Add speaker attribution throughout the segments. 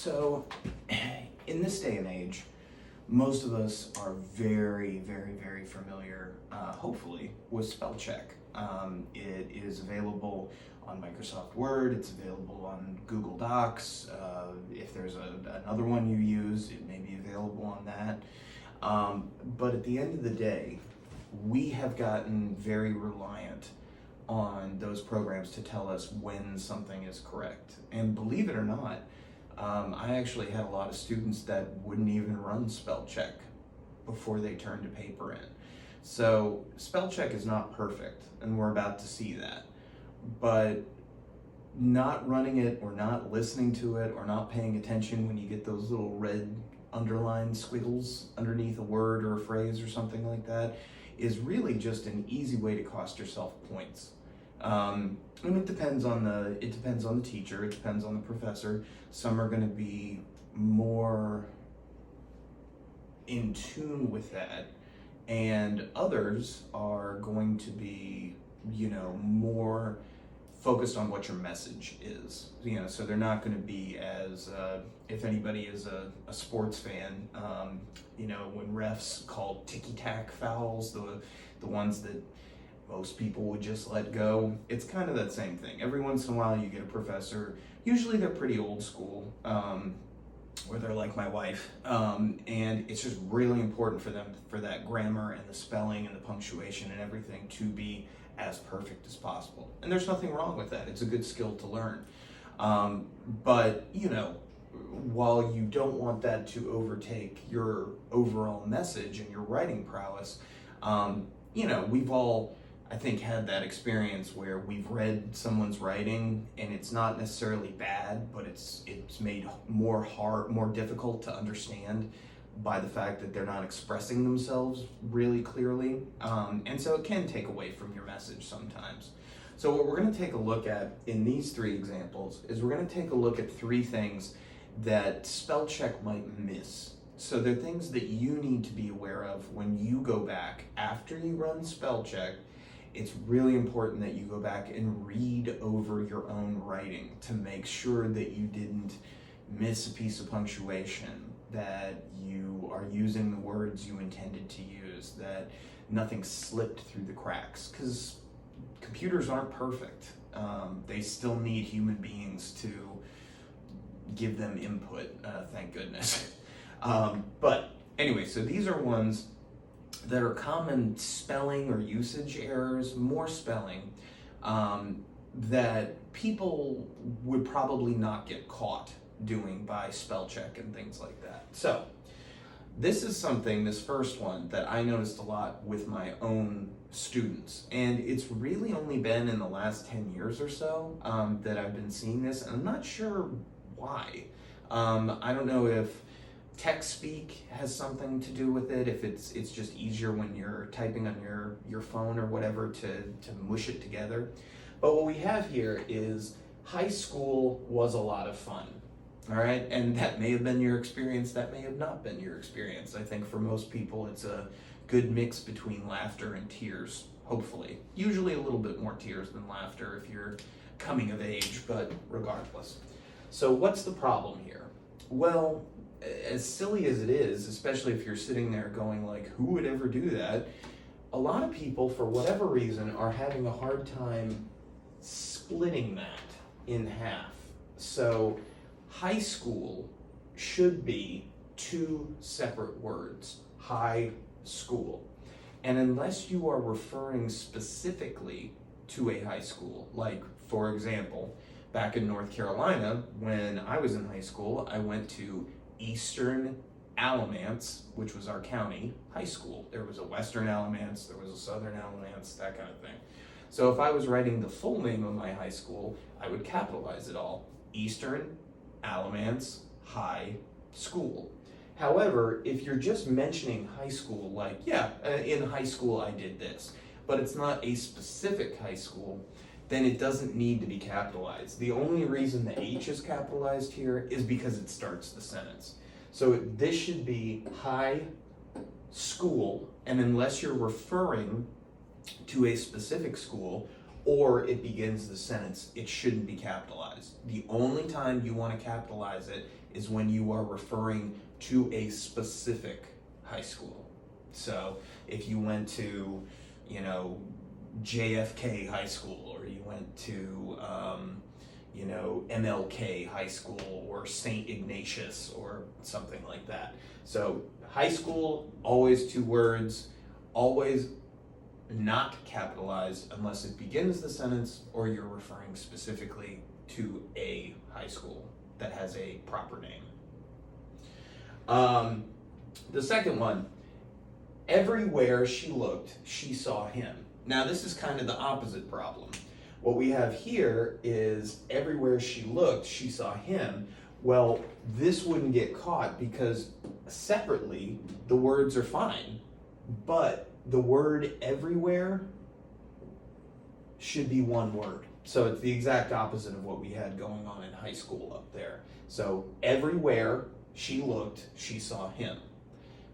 Speaker 1: So, in this day and age, most of us are very, very, very familiar, hopefully, with spell check. It is available on Microsoft Word, it's available on Google Docs. If there's another one you use, it may be available on that. But at the end of the day, we have gotten very reliant on those programs to tell us when something is correct. And believe it or not, I actually had a lot of students that wouldn't even run spell check before they turned a paper in. So spell check is not perfect, and we're about to see that. But not running it or not listening to it or not paying attention when you get those little red underlined squiggles underneath a word or a phrase or something like that is really just an easy way to cost yourself points. And it depends on the teacher, it depends on the professor. Some are going to be more in tune with that, and others are going to be, more focused on what your message is. So they're not going to be as, if anybody is a sports fan, when refs call ticky-tack fouls, the ones that most people would just let go, it's kind of that same thing. Every once in a while you get a professor, usually they're pretty old school, or they're like my wife, and it's just really important for them, for that grammar and the spelling and the punctuation and everything to be as perfect as possible. And there's nothing wrong with that. It's a good skill to learn. But, while you don't want that to overtake your overall message and your writing prowess, we've all, I think, had that experience where we've read someone's writing and it's not necessarily bad, but it's made more difficult to understand by the fact that they're not expressing themselves really clearly. And so it can take away from your message sometimes. So what we're going to take a look at in these three examples is we're going to take a look at three things that spell check might miss. So they're things that you need to be aware of when you go back after you run spell check. It's really important that you go back and read over your own writing to make sure that you didn't miss a piece of punctuation, that you are using the words you intended to use, that nothing slipped through the cracks, because computers aren't perfect. They still need human beings to give them input, thank goodness. But anyway, so these are ones that are common spelling or usage errors, more spelling, that people would probably not get caught doing by spell check and things like that. So this is something, this first one, that I noticed a lot with my own students, and it's really only been in the last 10 years or so that I've been seeing this, and I'm not sure why. I don't know if text speak has something to do with it, if it's just easier when you're typing on your phone or whatever to mush it together. But what we have here is high school was a lot of fun. All right, and that may have been your experience, that may have not been your experience. I think for most people it's a good mix between laughter and tears, hopefully. Usually a little bit more tears than laughter if you're coming of age, but regardless. So what's the problem here? Well, as silly as it is, especially if you're sitting there going like, who would ever do that? A lot of people, for whatever reason, are having a hard time splitting that in half. So high school should be two separate words, high school. And unless you are referring specifically to a high school, like for example, back in North Carolina, when I was in high school, I went to Eastern Alamance, which was our county high school. There was a Western Alamance, there was a Southern Alamance, that kind of thing. So if I was writing the full name of my high school, I would capitalize it all. Eastern Alamance High School. However, if you're just mentioning high school, like, in high school I did this, but it's not a specific high school, then it doesn't need to be capitalized. The only reason the H is capitalized here is because it starts the sentence. So this should be high school, and unless you're referring to a specific school or it begins the sentence, it shouldn't be capitalized. The only time you want to capitalize it is when you are referring to a specific high school. So if you went to, you know, JFK High School, or you went to, you know, MLK High School, or St. Ignatius, or something like that. So high school, always two words, always not capitalized unless it begins the sentence or you're referring specifically to a high school that has a proper name. The second one, everywhere she looked, she saw him. Now this is kind of the opposite problem. What we have here is everywhere she looked, she saw him. Well, this wouldn't get caught because separately the words are fine, but the word everywhere should be one word. So it's the exact opposite of what we had going on in high school up there. So everywhere she looked, she saw him.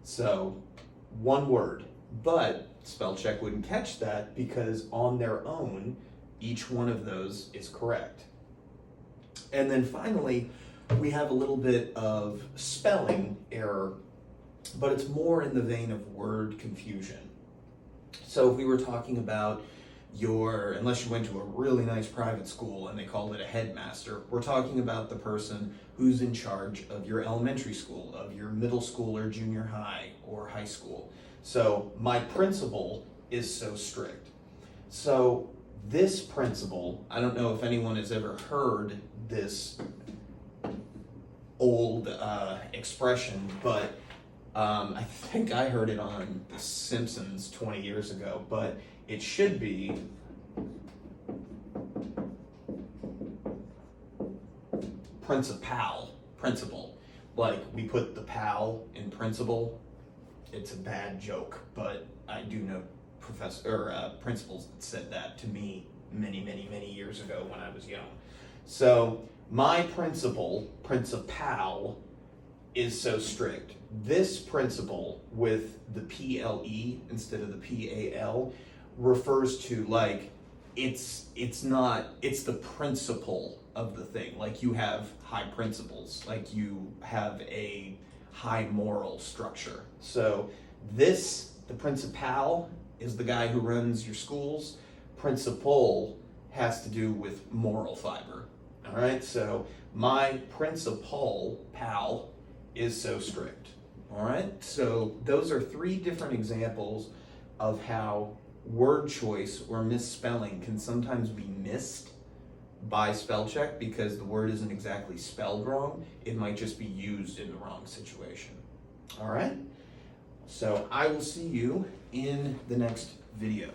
Speaker 1: So one word, but spell check wouldn't catch that because on their own, each one of those is correct. And then finally, we have a little bit of spelling error, but it's more in the vein of word confusion. So if we were talking about unless you went to a really nice private school and they called it a headmaster, we're talking about the person who's in charge of your elementary school, of your middle school or junior high or high school. So my principal is so strict. So this principal, I don't know if anyone has ever heard this old expression, but I think I heard it on The Simpsons 20 years ago, but it should be principal. Like we put the pal in principal. It's a bad joke, but I do know principals that said that to me many years ago when I was young. So my principal is so strict. This principal with the PLE instead of the PAL refers to like it's the principle of the thing. Like you have high principles, like you have a high moral structure. So the principal is the guy who runs your schools. Principal has to do with moral fiber. All right, so my principal pal is so strict. All right, so those are three different examples of how word choice or misspelling can sometimes be missed by spell check because the word isn't exactly spelled wrong. It might just be used in the wrong situation. All right, so I will see you in the next video.